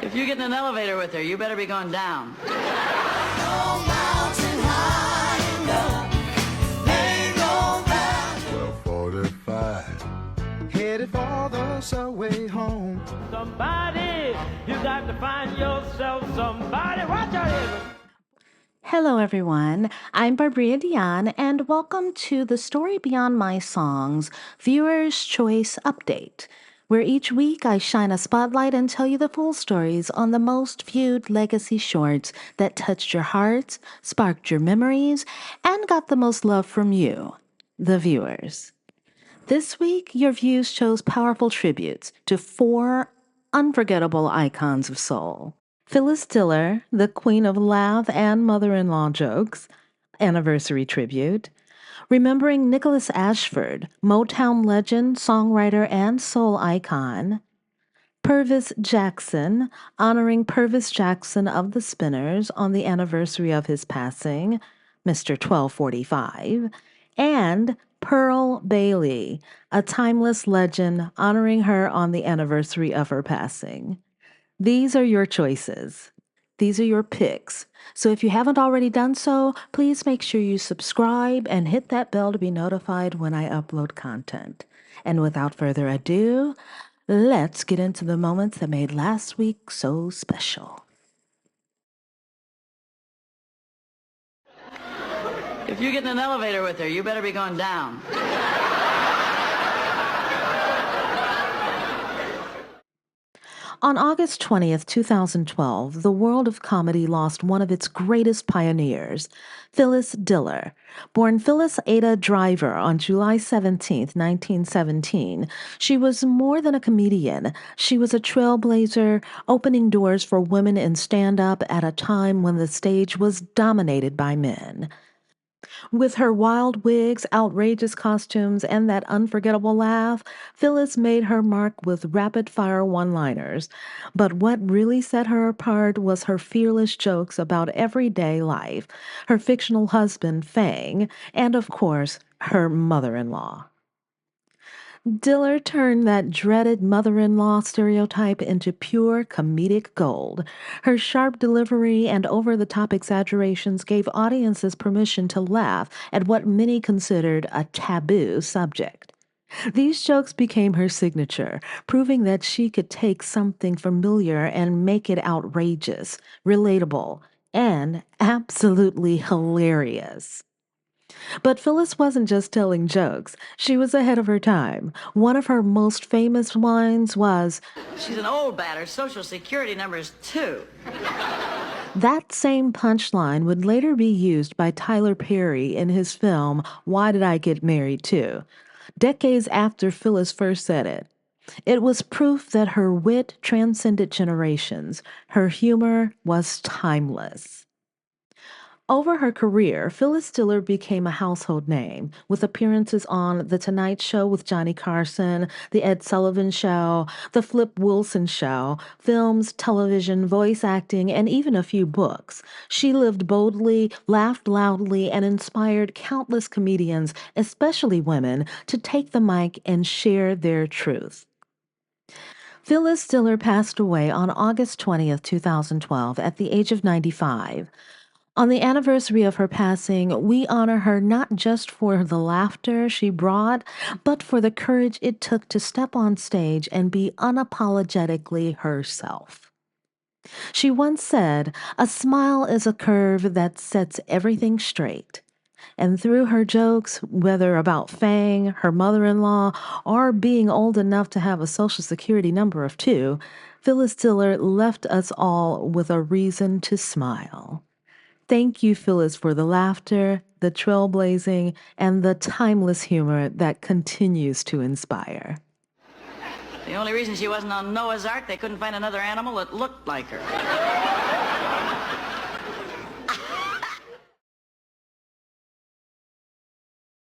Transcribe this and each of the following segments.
If you get in an elevator with her, you better be going down. No mountain high enough, ain't no valley. 12:45, headed for the subway home. Somebody, you got to find yourself somebody. Watch out here. Hello, everyone. I'm Barbria Dion, and welcome to the Story Beyond My Songs Viewer's Choice Update, where each week I shine a spotlight and tell you the full stories on the most viewed legacy shorts that touched your hearts, sparked your memories, and got the most love from you, the viewers. This week, your views chose powerful tributes to 4 unforgettable icons of soul. Phyllis Diller, the queen of laugh and mother-in-law jokes, anniversary tribute. Remembering Nickolas Ashford, Motown legend, songwriter, and soul icon. Pervis Jackson, honoring Pervis Jackson of the Spinners on the anniversary of his passing, Mr. 1245. And Pearl Bailey, a timeless legend, honoring her on the anniversary of her passing. These are your choices. These are your picks. So if you haven't already done so, please make sure you subscribe and hit that bell to be notified when I upload content. And without further ado, let's get into the moments that made last week so special. If you get in an elevator with her, you better be going down. On August 20th, 2012, the world of comedy lost one of its greatest pioneers, Phyllis Diller. Born Phyllis Ada Driver on July 17th, 1917, she was more than a comedian. She was a trailblazer, opening doors for women in stand-up at a time when the stage was dominated by men. With her wild wigs, outrageous costumes, and that unforgettable laugh, Phyllis made her mark with rapid-fire one-liners. But what really set her apart was her fearless jokes about everyday life, her fictional husband, Fang, and, of course, her mother-in-law. Diller turned that dreaded mother-in-law stereotype into pure comedic gold. Her sharp delivery and over-the-top exaggerations gave audiences permission to laugh at what many considered a taboo subject. These jokes became her signature, proving that she could take something familiar and make it outrageous, relatable, and absolutely hilarious. But Phyllis wasn't just telling jokes. She was ahead of her time. One of her most famous lines was, She's an old bat. Her social security number is 2. that same punchline would later be used by Tyler Perry in his film, Why Did I Get Married Too? Decades after Phyllis first said it. It was proof that her wit transcended generations. Her humor was timeless. Over her career, Phyllis Diller became a household name, with appearances on The Tonight Show with Johnny Carson, The Ed Sullivan Show, The Flip Wilson Show, films, television, voice acting, and even a few books. She lived boldly, laughed loudly, and inspired countless comedians, especially women, to take the mic and share their truth. Phyllis Diller passed away on August 20th, 2012, at the age of 95. On the anniversary of her passing, we honor her not just for the laughter she brought, but for the courage it took to step on stage and be unapologetically herself. She once said, "A smile is a curve that sets everything straight." And through her jokes, whether about Fang, her mother-in-law, or being old enough to have a social security number of 2, Phyllis Diller left us all with a reason to smile. Thank you, Phyllis, for the laughter, the trailblazing, and the timeless humor that continues to inspire. The only reason she wasn't on Noah's Ark, they couldn't find another animal that looked like her.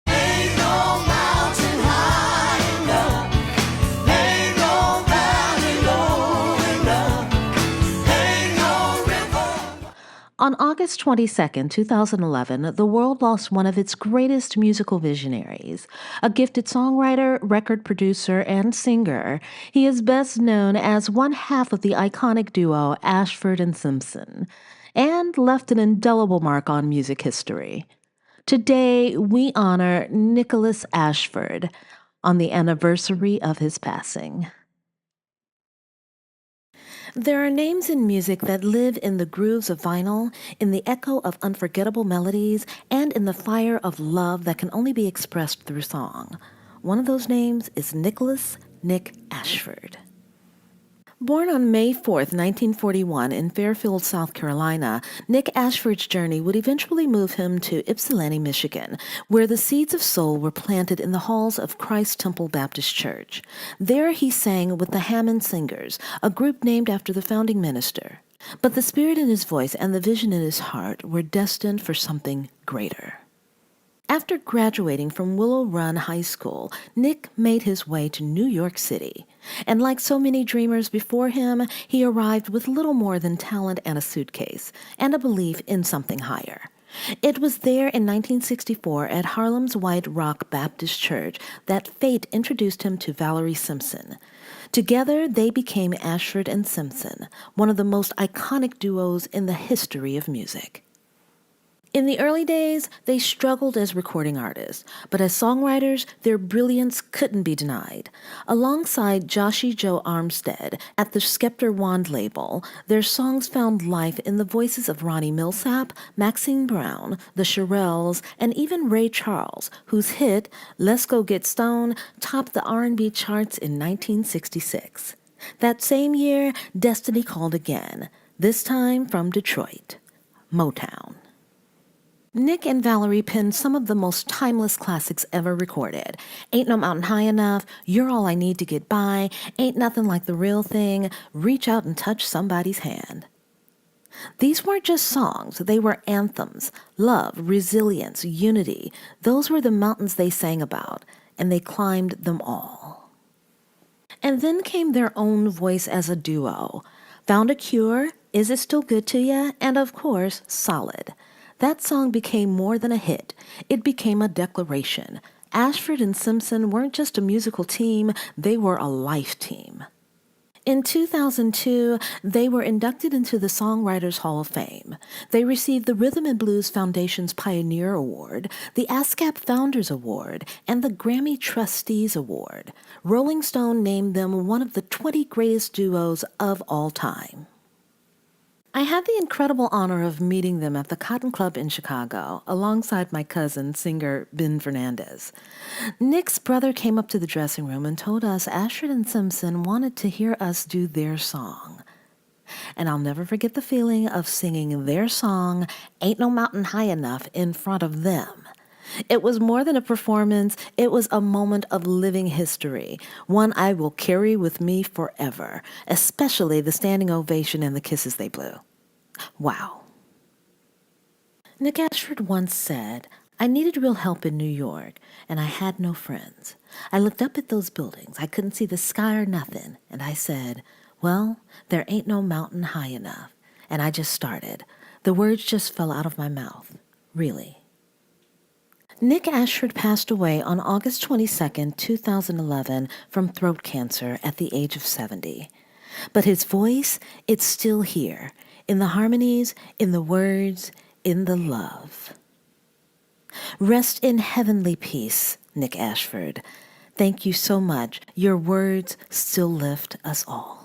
Ain't no mountain high enough, ain't no valley low enough, ain't no river. On August 22nd, 2011, the world lost one of its greatest musical visionaries. A gifted songwriter, record producer, and singer, he is best known as one half of the iconic duo Ashford and Simpson, and left an indelible mark on music history. Today, we honor Nickolas Ashford on the anniversary of his passing. There are names in music that live in the grooves of vinyl, in the echo of unforgettable melodies, and in the fire of love that can only be expressed through song. One of those names is Nick Ashford. Born on May 4th, 1941 in Fairfield, South Carolina, Nick Ashford's journey would eventually move him to Ypsilanti, Michigan, where the seeds of soul were planted in the halls of Christ Temple Baptist Church. There he sang with the Hammond Singers, a group named after the founding minister. But the spirit in his voice and the vision in his heart were destined for something greater. After graduating from Willow Run High School, Nick made his way to New York City. And like so many dreamers before him, he arrived with little more than talent and a suitcase, and a belief in something higher. It was there in 1964 at Harlem's White Rock Baptist Church that fate introduced him to Valerie Simpson. Together, they became Ashford and Simpson, one of the most iconic duos in the history of music. In the early days, they struggled as recording artists, but as songwriters, their brilliance couldn't be denied. Alongside Joshy Joe Armstead at the Scepter Wand label, their songs found life in the voices of Ronnie Millsap, Maxine Brown, the Shirelles, and even Ray Charles, whose hit, Let's Go Get Stoned, topped the R&B charts in 1966. That same year, Destiny called again, this time from Detroit, Motown. Nick and Valerie penned some of the most timeless classics ever recorded. Ain't No Mountain High Enough, You're All I Need to Get By, Ain't Nothing Like the Real Thing, Reach Out and Touch Somebody's Hand. These weren't just songs, they were anthems. Love, resilience, unity, those were the mountains they sang about, and they climbed them all. And then came their own voice as a duo. Found a Cure, Is It Still Good to Ya, and of course, Solid. That song became more than a hit. It became a declaration. Ashford and Simpson weren't just a musical team, they were a life team. In 2002, they were inducted into the Songwriters Hall of Fame. They received the Rhythm and Blues Foundation's Pioneer Award, the ASCAP Founders Award, and the Grammy Trustees Award. Rolling Stone named them one of the 20 greatest duos of all time. I had the incredible honor of meeting them at the Cotton Club in Chicago, alongside my cousin, singer Ben Fernandez. Nick's brother came up to the dressing room and told us Ashford and Simpson wanted to hear us do their song. And I'll never forget the feeling of singing their song, Ain't No Mountain High Enough, in front of them. It was more than a performance, it was a moment of living history, one I will carry with me forever, especially the standing ovation and the kisses they blew. Wow. Nick Ashford once said, I needed real help in New York, and I had no friends. I looked up at those buildings, I couldn't see the sky or nothing, and I said, well, there ain't no mountain high enough. And I just started. The words just fell out of my mouth, really. Nick Ashford passed away on August 22, 2011, from throat cancer at the age of 70. But his voice, it's still here, in the harmonies, in the words, in the love. Rest in heavenly peace, Nick Ashford. Thank you so much. Your words still lift us all.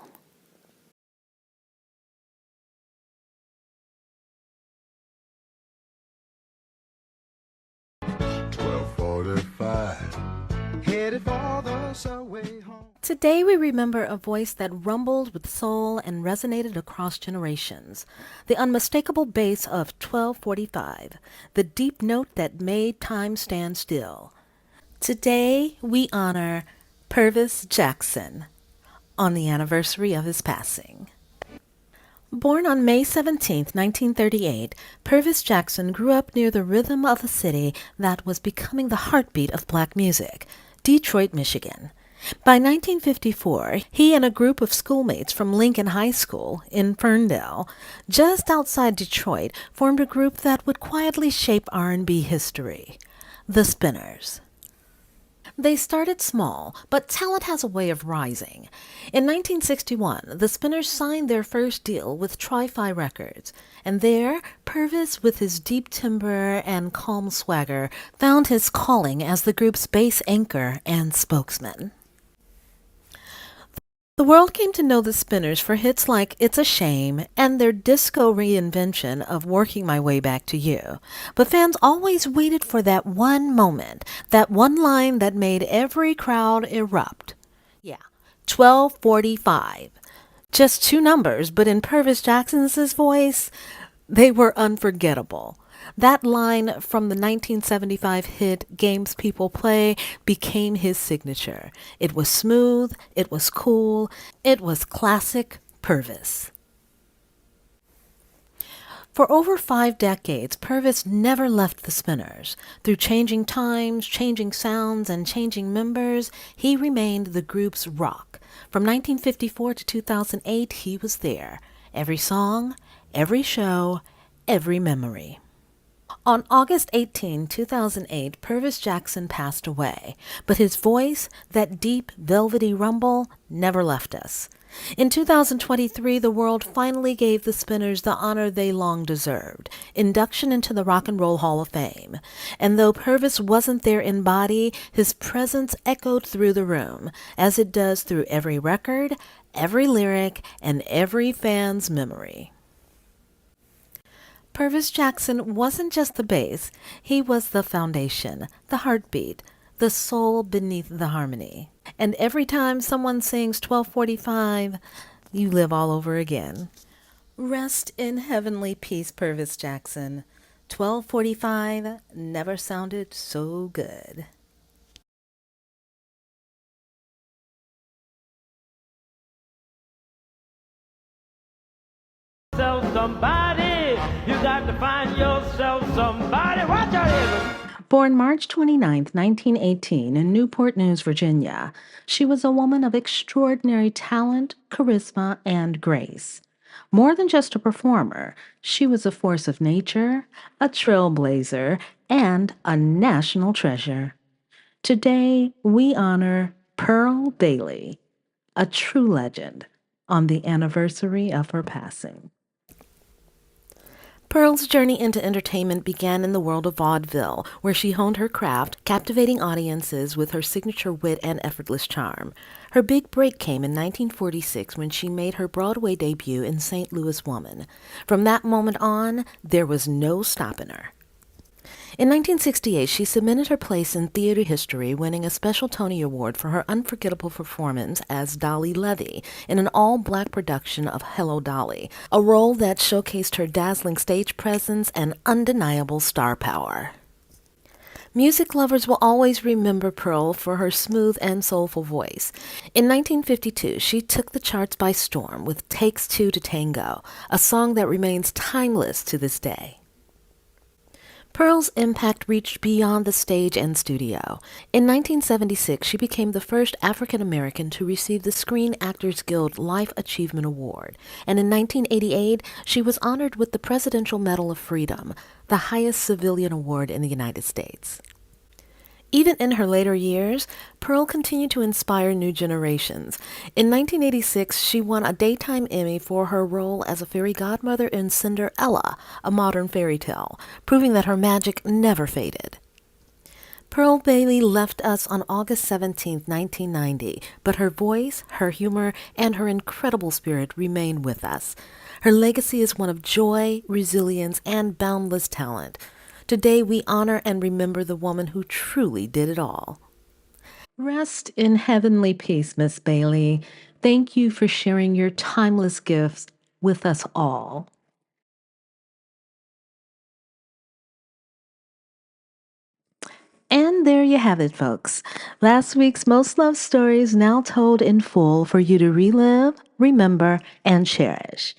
Headed for the subway home. Today we remember a voice that rumbled with soul and resonated across generations. The unmistakable bass of 1245, the deep note that made time stand still. Today we honor Pervis Jackson on the anniversary of his passing. Born on May 17, 1938, Pervis Jackson grew up near the rhythm of a city that was becoming the heartbeat of black music, Detroit, Michigan. By 1954, he and a group of schoolmates from Lincoln High School in Ferndale, just outside Detroit, formed a group that would quietly shape R&B history, the Spinners. They started small, but talent has a way of rising. In 1961, the Spinners signed their first deal with Tri-Fi Records, and there, Pervis, with his deep timbre and calm swagger, found his calling as the group's bass anchor and spokesman. The world came to know the Spinners for hits like It's a Shame and their disco reinvention of Working My Way Back to You. But fans always waited for that one moment, that one line that made every crowd erupt. Yeah, 12:45. Just two numbers, but in Pervis Jackson's voice, they were unforgettable. That line from the 1975 hit Games People Play became his signature. It was smooth, it was cool, it was classic Pervis. For over 5 decades, Pervis never left the Spinners. Through changing times, changing sounds, and changing members, he remained the group's rock. From 1954 to 2008, he was there. Every song, every show, every memory. On August 18, 2008, Pervis Jackson passed away, but his voice, that deep, velvety rumble, never left us. In 2023, the world finally gave the Spinners the honor they long deserved, induction into the Rock and Roll Hall of Fame. And though Pervis wasn't there in body, his presence echoed through the room, as it does through every record, every lyric, and every fan's memory. Pervis Jackson wasn't just the bass, he was the foundation, the heartbeat, the soul beneath the harmony. And every time someone sings 12:45, you live all over again. Rest in heavenly peace, Pervis Jackson. 12:45 never sounded so good. Somebody, you got to find yourself somebody. Watch out here. Born March 29, 1918, in Newport News, Virginia, she was a woman of extraordinary talent, charisma, and grace. More than just a performer, she was a force of nature, a trailblazer, and a national treasure. Today, we honor Pearl Bailey, a true legend, on the anniversary of her passing. Pearl's journey into entertainment began in the world of vaudeville, where she honed her craft, captivating audiences with her signature wit and effortless charm. Her big break came in 1946 when she made her Broadway debut in St. Louis Woman. From that moment on, there was no stopping her. In 1968, she cemented her place in theater history, winning a special Tony Award for her unforgettable performance as Dolly Levy in an all-black production of Hello, Dolly, a role that showcased her dazzling stage presence and undeniable star power. Music lovers will always remember Pearl for her smooth and soulful voice. In 1952, she took the charts by storm with Takes Two to Tango, a song that remains timeless to this day. Pearl's impact reached beyond the stage and studio. In 1976, she became the first African American to receive the Screen Actors Guild Life Achievement Award, and in 1988, she was honored with the Presidential Medal of Freedom, the highest civilian award in the United States. Even in her later years, Pearl continued to inspire new generations. In 1986, she won a Daytime Emmy for her role as a fairy godmother in Cinderella, a modern fairy tale, proving that her magic never faded. Pearl Bailey left us on August 17, 1990, but her voice, her humor, and her incredible spirit remain with us. Her legacy is one of joy, resilience, and boundless talent. Today, we honor and remember the woman who truly did it all. Rest in heavenly peace, Miss Bailey. Thank you for sharing your timeless gifts with us all. And there you have it, folks. Last week's Most Loved Stories now told in full for you to relive, remember, and cherish.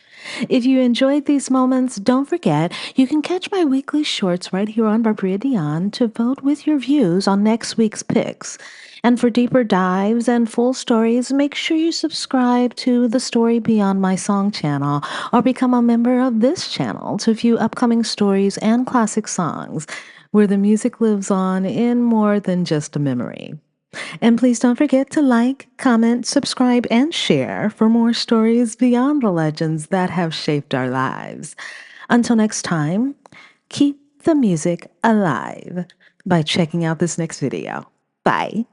If you enjoyed these moments, don't forget you can catch my weekly shorts right here on Barbria Dion to vote with your views on next week's picks. And for deeper dives and full stories, make sure you subscribe to the Story Beyond My Song channel or become a member of this channel to view upcoming stories and classic songs where the music lives on in more than just a memory. And please don't forget to like, comment, subscribe, and share for more stories beyond the legends that have shaped our lives. Until next time, keep the music alive by checking out this next video. Bye.